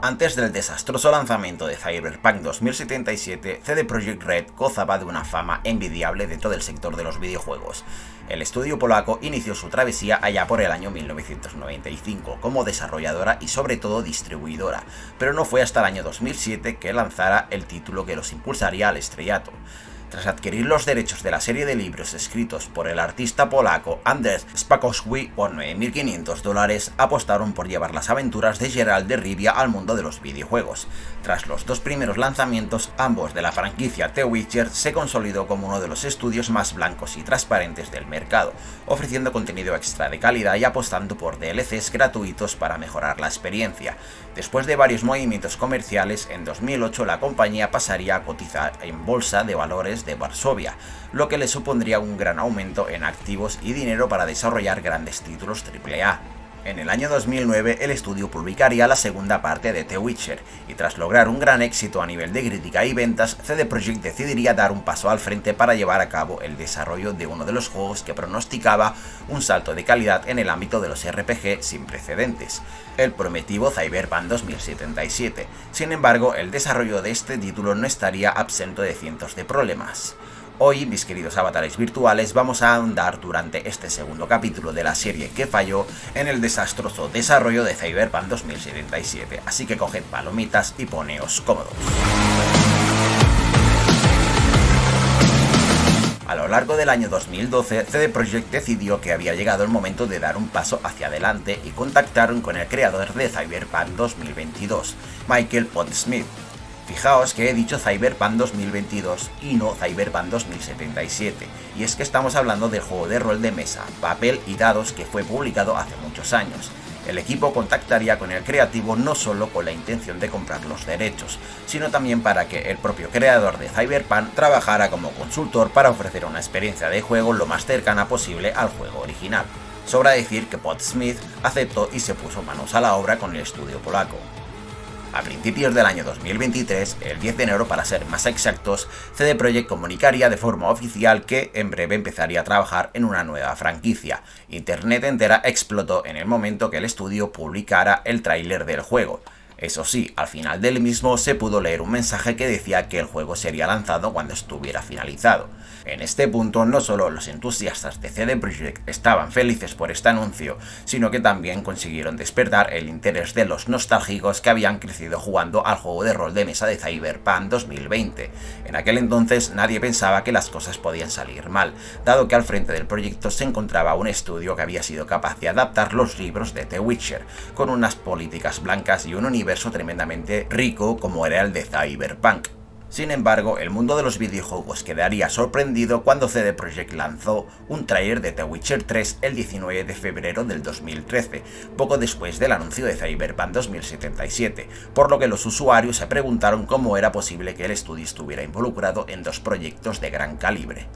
Antes del desastroso lanzamiento de Cyberpunk 2077, CD Projekt Red gozaba de una fama envidiable dentro del sector de los videojuegos. El estudio polaco inició su travesía allá por el año 1995 como desarrolladora y sobre todo distribuidora, pero no fue hasta el año 2007 que lanzara el título que los impulsaría al estrellato. Tras adquirir los derechos de la serie de libros escritos por el artista polaco Andrzej Sapkowski por $9.500, apostaron por llevar las aventuras de Geralt de Rivia al mundo de los videojuegos. Tras los dos primeros lanzamientos, ambos de la franquicia The Witcher, se consolidó como uno de los estudios más blancos y transparentes del mercado, ofreciendo contenido extra de calidad y apostando por DLCs gratuitos para mejorar la experiencia. Después de varios movimientos comerciales, en 2008 la compañía pasaría a cotizar en bolsa de valores de Varsovia, lo que le supondría un gran aumento en activos y dinero para desarrollar grandes títulos AAA. En el año 2009 el estudio publicaría la segunda parte de The Witcher, y tras lograr un gran éxito a nivel de crítica y ventas, CD Projekt decidiría dar un paso al frente para llevar a cabo el desarrollo de uno de los juegos que pronosticaba un salto de calidad en el ámbito de los RPG sin precedentes, el prometido Cyberpunk 2077. Sin embargo, el desarrollo de este título no estaría absento de cientos de problemas. Hoy, mis queridos avatares virtuales, vamos a ahondar durante este segundo capítulo de la serie que falló en el desastroso desarrollo de Cyberpunk 2077, así que coged palomitas y poneos cómodos. A lo largo del año 2012, CD Projekt decidió que había llegado el momento de dar un paso hacia adelante y contactaron con el creador de Cyberpunk 2022, Michael Pondsmith. Fijaos que he dicho Cyberpunk 2022 y no Cyberpunk 2077, y es que estamos hablando del juego de rol de mesa, papel y dados que fue publicado hace muchos años. El equipo contactaría con el creativo no solo con la intención de comprar los derechos, sino también para que el propio creador de Cyberpunk trabajara como consultor para ofrecer una experiencia de juego lo más cercana posible al juego original. Sobra decir que Pondsmith aceptó y se puso manos a la obra con el estudio polaco. A principios del año 2023, el 10 de enero para ser más exactos, CD Projekt comunicaría de forma oficial que en breve empezaría a trabajar en una nueva franquicia. Internet entera explotó en el momento que el estudio publicara el tráiler del juego. Eso sí, al final del mismo se pudo leer un mensaje que decía que el juego sería lanzado cuando estuviera finalizado. En este punto, no solo los entusiastas de CD Projekt estaban felices por este anuncio, sino que también consiguieron despertar el interés de los nostálgicos que habían crecido jugando al juego de rol de mesa de Cyberpunk 2020. En aquel entonces nadie pensaba que las cosas podían salir mal, dado que al frente del proyecto se encontraba un estudio que había sido capaz de adaptar los libros de The Witcher, con unas políticas blancas y un universo tremendamente rico como era el de Cyberpunk. Sin embargo, el mundo de los videojuegos quedaría sorprendido cuando CD Projekt lanzó un tráiler de The Witcher 3 el 19 de febrero del 2013, poco después del anuncio de Cyberpunk 2077, por lo que los usuarios se preguntaron cómo era posible que el estudio estuviera involucrado en dos proyectos de gran calibre.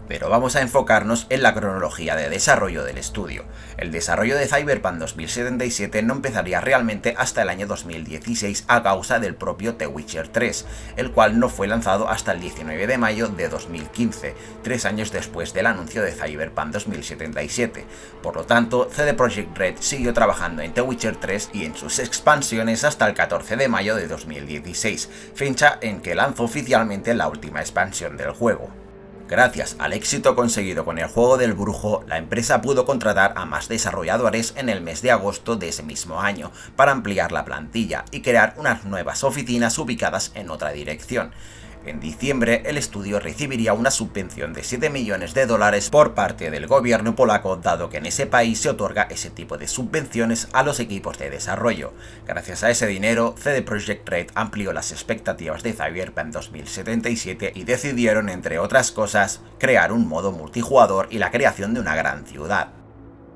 Pero vamos a enfocarnos en la cronología de desarrollo del estudio. El desarrollo de Cyberpunk 2077 no empezaría realmente hasta el año 2016 a causa del propio The Witcher 3, el cual no fue lanzado hasta el 19 de mayo de 2015, 3 años después del anuncio de Cyberpunk 2077. Por lo tanto, CD Projekt Red siguió trabajando en The Witcher 3 y en sus expansiones hasta el 14 de mayo de 2016, fecha en que lanzó oficialmente la última expansión del juego. Gracias al éxito conseguido con el juego del brujo, la empresa pudo contratar a más desarrolladores en el mes de agosto de ese mismo año para ampliar la plantilla y crear unas nuevas oficinas ubicadas en otra dirección. En diciembre, el estudio recibiría una subvención de $7 millones por parte del gobierno polaco, dado que en ese país se otorga ese tipo de subvenciones a los equipos de desarrollo. Gracias a ese dinero, CD Projekt Red amplió las expectativas de Cyberpunk 2077 y decidieron, entre otras cosas, crear un modo multijugador y la creación de una gran ciudad.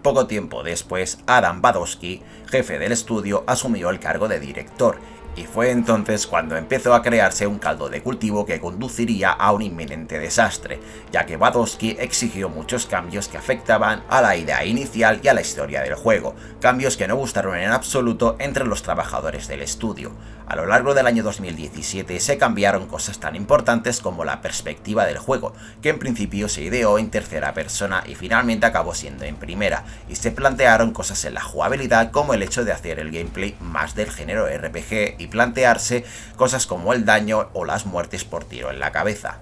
Poco tiempo después, Adam Badowski, jefe del estudio, asumió el cargo de director, y fue entonces cuando empezó a crearse un caldo de cultivo que conduciría a un inminente desastre, ya que Badowski exigió muchos cambios que afectaban a la idea inicial y a la historia del juego, cambios que no gustaron en absoluto entre los trabajadores del estudio. A lo largo del año 2017 se cambiaron cosas tan importantes como la perspectiva del juego, que en principio se ideó en tercera persona y finalmente acabó siendo en primera, y se plantearon cosas en la jugabilidad como el hecho de hacer el gameplay más del género RPG y plantearse cosas como el daño o las muertes por tiro en la cabeza.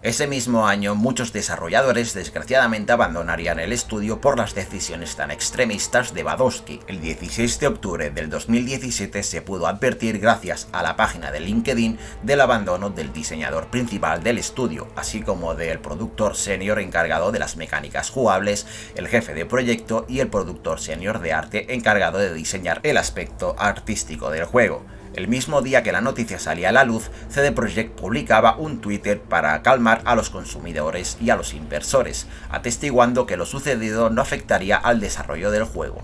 Ese mismo año, muchos desarrolladores desgraciadamente abandonarían el estudio por las decisiones tan extremistas de Wadowski. El 16 de octubre del 2017 se pudo advertir gracias a la página de LinkedIn del abandono del diseñador principal del estudio, así como del productor senior encargado de las mecánicas jugables, el jefe de proyecto y el productor senior de arte encargado de diseñar el aspecto artístico del juego. El mismo día que la noticia salía a la luz, CD Projekt publicaba un Twitter para calmar a los consumidores y a los inversores, atestiguando que lo sucedido no afectaría al desarrollo del juego.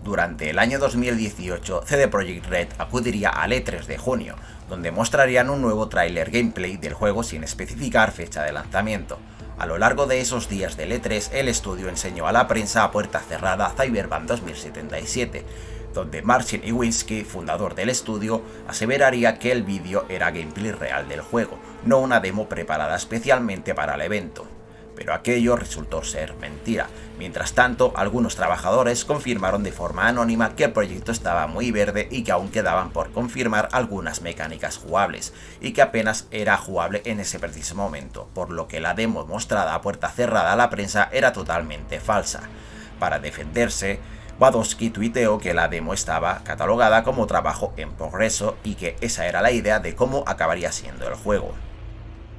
Durante el año 2018, CD Projekt Red acudiría al E3 de junio, donde mostrarían un nuevo tráiler gameplay del juego sin especificar fecha de lanzamiento. A lo largo de esos días del E3, el estudio enseñó a la prensa a puerta cerrada Cyberpunk 2077, donde Marcin Iwinski, fundador del estudio, aseveraría que el vídeo era gameplay real del juego, no una demo preparada especialmente para el evento. Pero aquello resultó ser mentira. Mientras tanto, algunos trabajadores confirmaron de forma anónima que el proyecto estaba muy verde y que aún quedaban por confirmar algunas mecánicas jugables, y que apenas era jugable en ese preciso momento, por lo que la demo mostrada a puerta cerrada a la prensa era totalmente falsa. Para defenderse, Wadowski tuiteó que la demo estaba catalogada como trabajo en progreso y que esa era la idea de cómo acabaría siendo el juego.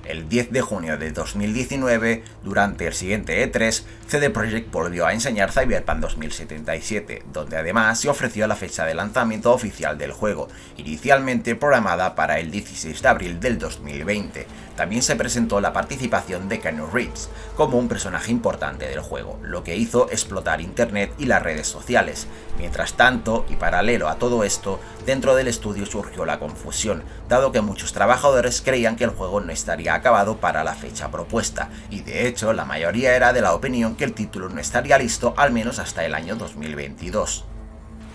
El 10 de junio de 2019, durante el siguiente E3, CD Projekt volvió a enseñar Cyberpunk 2077, donde además se ofreció la fecha de lanzamiento oficial del juego, inicialmente programada para el 16 de abril del 2020. También se presentó la participación de Keanu Reeves como un personaje importante del juego, lo que hizo explotar internet y las redes sociales. Mientras tanto, y paralelo a todo esto, dentro del estudio surgió la confusión, dado que muchos trabajadores creían que el juego no estaría acabado para la fecha propuesta, y de hecho la mayoría era de la opinión que el título no estaría listo al menos hasta el año 2022.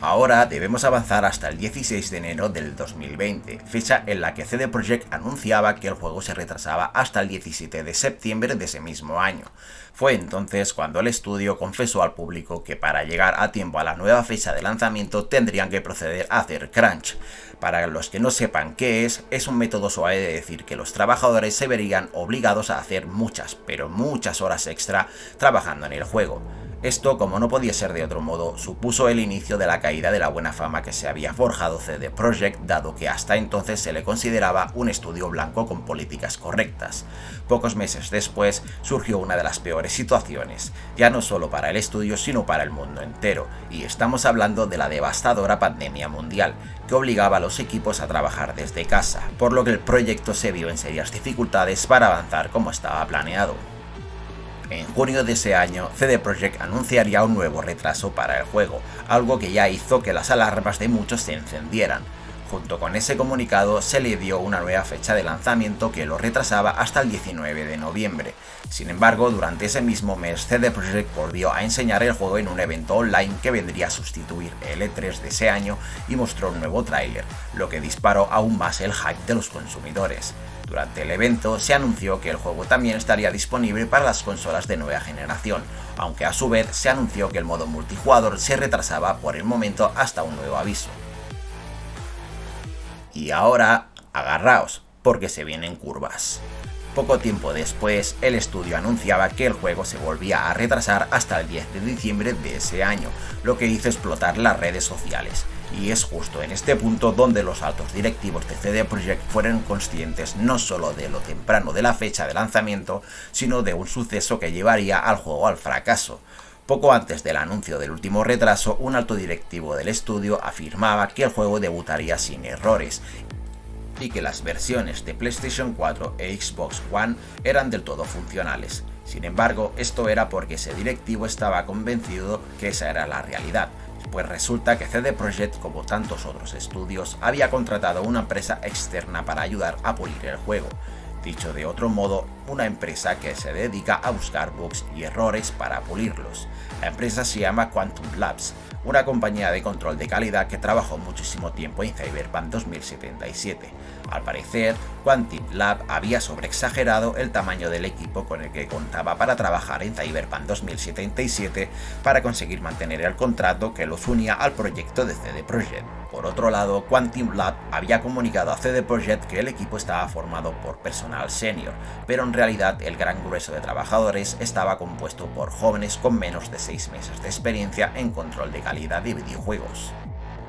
Ahora debemos avanzar hasta el 16 de enero del 2020, fecha en la que CD Projekt anunciaba que el juego se retrasaba hasta el 17 de septiembre de ese mismo año. Fue entonces cuando el estudio confesó al público que para llegar a tiempo a la nueva fecha de lanzamiento tendrían que proceder a hacer crunch. Para los que no sepan qué es un método suave de decir que los trabajadores se verían obligados a hacer muchas, pero muchas horas extra trabajando en el juego. Esto, como no podía ser de otro modo, supuso el inicio de la caída de la buena fama que se había forjado CD Projekt, dado que hasta entonces se le consideraba un estudio blanco con políticas correctas. Pocos meses después surgió una de las peores situaciones, ya no solo para el estudio sino para el mundo entero, y estamos hablando de la devastadora pandemia mundial, que obligaba a los equipos a trabajar desde casa, por lo que el proyecto se vio en serias dificultades para avanzar como estaba planeado. En junio de ese año, CD Projekt anunciaría un nuevo retraso para el juego, algo que ya hizo que las alarmas de muchos se encendieran. Junto con ese comunicado se le dio una nueva fecha de lanzamiento que lo retrasaba hasta el 19 de noviembre. Sin embargo, durante ese mismo mes, CD Projekt volvió a enseñar el juego en un evento online que vendría a sustituir el E3 de ese año y mostró un nuevo tráiler, lo que disparó aún más el hype de los consumidores. Durante el evento se anunció que el juego también estaría disponible para las consolas de nueva generación, aunque a su vez se anunció que el modo multijugador se retrasaba por el momento hasta un nuevo aviso. Y ahora, agarraos, porque se vienen curvas. Poco tiempo después, el estudio anunciaba que el juego se volvía a retrasar hasta el 10 de diciembre de ese año, lo que hizo explotar las redes sociales. Y es justo en este punto donde los altos directivos de CD Projekt fueron conscientes no solo de lo temprano de la fecha de lanzamiento, sino de un suceso que llevaría al juego al fracaso. Poco antes del anuncio del último retraso, un alto directivo del estudio afirmaba que el juego debutaría sin errores y que las versiones de PlayStation 4 e Xbox One eran del todo funcionales. Sin embargo, esto era porque ese directivo estaba convencido que esa era la realidad, pues resulta que CD Projekt, como tantos otros estudios, había contratado una empresa externa para ayudar a pulir el juego. Dicho de otro modo, una empresa que se dedica a buscar bugs y errores para pulirlos. La empresa se llama Quantum Labs, una compañía de control de calidad que trabajó muchísimo tiempo en Cyberpunk 2077. Al parecer, Quantum Lab había sobreexagerado el tamaño del equipo con el que contaba para trabajar en Cyberpunk 2077 para conseguir mantener el contrato que los unía al proyecto de CD Projekt. Por otro lado, Quantum Lab había comunicado a CD Projekt que el equipo estaba formado por personal senior, pero en realidad el gran grueso de trabajadores estaba compuesto por jóvenes con menos de 6 meses de experiencia en control de calidad de videojuegos.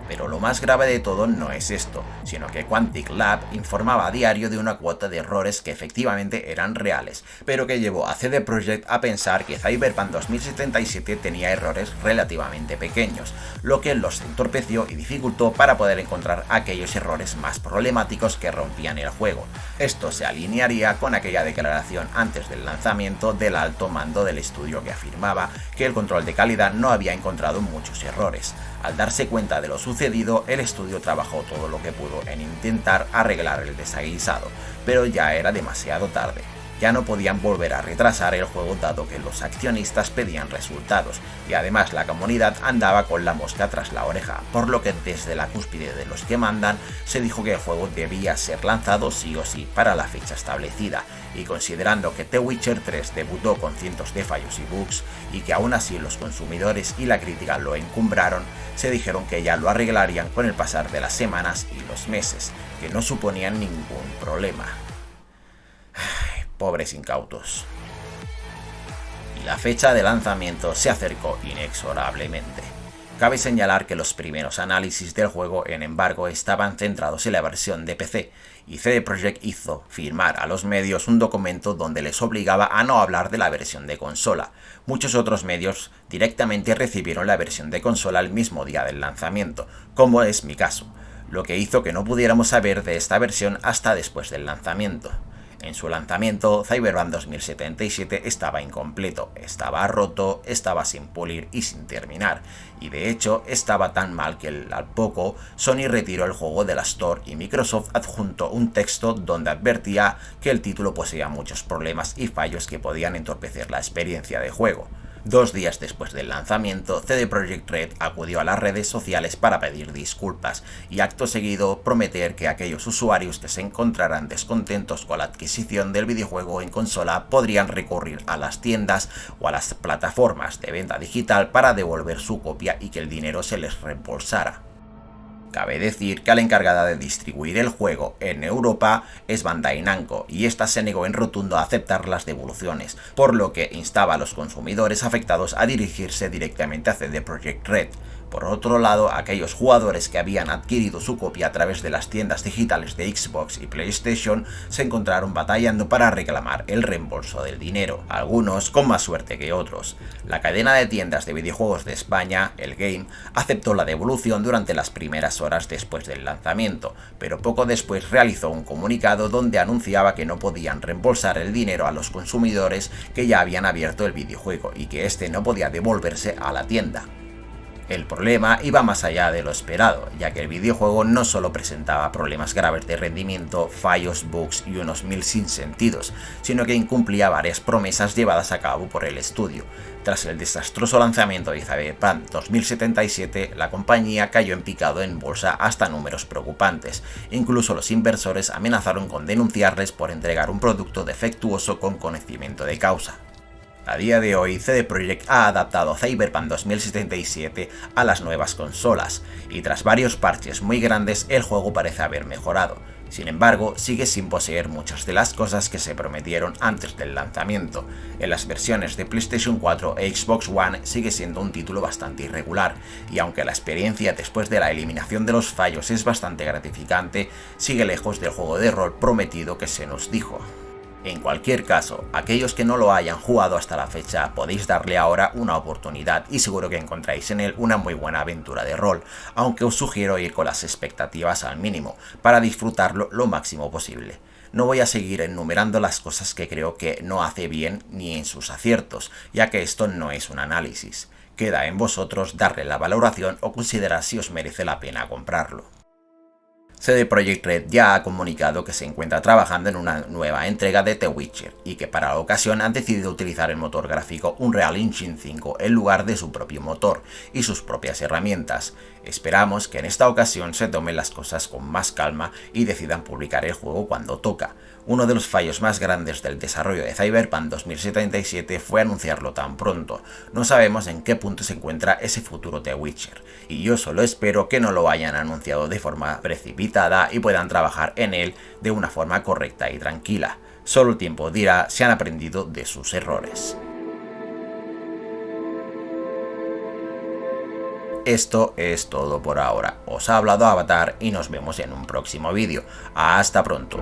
Pero lo más grave de todo no es esto, sino que Quantic Lab informaba a diario de una cuota de errores que efectivamente eran reales, pero que llevó a CD Projekt a pensar que Cyberpunk 2077 tenía errores relativamente pequeños, lo que los entorpeció y dificultó para poder encontrar aquellos errores más problemáticos que rompían el juego. Esto se alinearía con aquella declaración antes del lanzamiento del alto mando del estudio que afirmaba que el control de calidad no había encontrado muchos errores. Al darse cuenta de lo sucedido, el estudio trabajó todo lo que pudo en intentar arreglar el desaguisado, pero ya era demasiado tarde. Ya no podían volver a retrasar el juego dado que los accionistas pedían resultados, y además la comunidad andaba con la mosca tras la oreja, por lo que desde la cúspide de los que mandan se dijo que el juego debía ser lanzado sí o sí para la fecha establecida, y considerando que The Witcher 3 debutó con cientos de fallos y bugs, y que aún así los consumidores y la crítica lo encumbraron, se dijeron que ya lo arreglarían con el pasar de las semanas y los meses, que no suponían ningún problema. Pobres incautos. Y la fecha de lanzamiento se acercó inexorablemente. Cabe señalar que los primeros análisis del juego, en embargo, estaban centrados en la versión de PC, y CD Projekt hizo firmar a los medios un documento donde les obligaba a no hablar de la versión de consola. Muchos otros medios directamente recibieron la versión de consola el mismo día del lanzamiento, como es mi caso, lo que hizo que no pudiéramos saber de esta versión hasta después del lanzamiento. En su lanzamiento, Cyberpunk 2077 estaba incompleto, estaba roto, estaba sin pulir y sin terminar, y de hecho estaba tan mal que al poco Sony retiró el juego de la Store y Microsoft adjuntó un texto donde advertía que el título poseía muchos problemas y fallos que podían entorpecer la experiencia de juego. 2 días después del lanzamiento, CD Projekt Red acudió a las redes sociales para pedir disculpas y acto seguido prometer que aquellos usuarios que se encontraran descontentos con la adquisición del videojuego en consola podrían recurrir a las tiendas o a las plataformas de venta digital para devolver su copia y que el dinero se les reembolsara. Cabe decir que la encargada de distribuir el juego en Europa es Bandai Namco, y esta se negó en rotundo a aceptar las devoluciones, por lo que instaba a los consumidores afectados a dirigirse directamente a CD Projekt Red. Por otro lado, aquellos jugadores que habían adquirido su copia a través de las tiendas digitales de Xbox y PlayStation se encontraron batallando para reclamar el reembolso del dinero, algunos con más suerte que otros. La cadena de tiendas de videojuegos de España, El Game, aceptó la devolución durante las primeras horas después del lanzamiento, pero poco después realizó un comunicado donde anunciaba que no podían reembolsar el dinero a los consumidores que ya habían abierto el videojuego y que este no podía devolverse a la tienda. El problema iba más allá de lo esperado, ya que el videojuego no solo presentaba problemas graves de rendimiento, fallos, bugs y unos 1000 sinsentidos, sino que incumplía varias promesas llevadas a cabo por el estudio. Tras el desastroso lanzamiento de Cyberpunk 2077, la compañía cayó en picado en bolsa hasta números preocupantes. Incluso los inversores amenazaron con denunciarles por entregar un producto defectuoso con conocimiento de causa. A día de hoy, CD Projekt ha adaptado Cyberpunk 2077 a las nuevas consolas, y tras varios parches muy grandes el juego parece haber mejorado. Sin embargo, sigue sin poseer muchas de las cosas que se prometieron antes del lanzamiento. En las versiones de PlayStation 4 e Xbox One sigue siendo un título bastante irregular, y aunque la experiencia después de la eliminación de los fallos es bastante gratificante, sigue lejos del juego de rol prometido que se nos dijo. En cualquier caso, aquellos que no lo hayan jugado hasta la fecha podéis darle ahora una oportunidad y seguro que encontráis en él una muy buena aventura de rol, aunque os sugiero ir con las expectativas al mínimo para disfrutarlo lo máximo posible. No voy a seguir enumerando las cosas que creo que no hace bien ni en sus aciertos, ya que esto no es un análisis. Queda en vosotros darle la valoración o considerar si os merece la pena comprarlo. CD Projekt Red ya ha comunicado que se encuentra trabajando en una nueva entrega de The Witcher y que para la ocasión han decidido utilizar el motor gráfico Unreal Engine 5 en lugar de su propio motor y sus propias herramientas. Esperamos que en esta ocasión se tomen las cosas con más calma y decidan publicar el juego cuando toca. Uno de los fallos más grandes del desarrollo de Cyberpunk 2077 fue anunciarlo tan pronto. No sabemos en qué punto se encuentra ese futuro de Witcher, y yo solo espero que no lo hayan anunciado de forma precipitada y puedan trabajar en él de una forma correcta y tranquila. Solo el tiempo dirá si han aprendido de sus errores. Esto es todo por ahora. Os ha hablado Avatar y nos vemos en un próximo vídeo. Hasta pronto.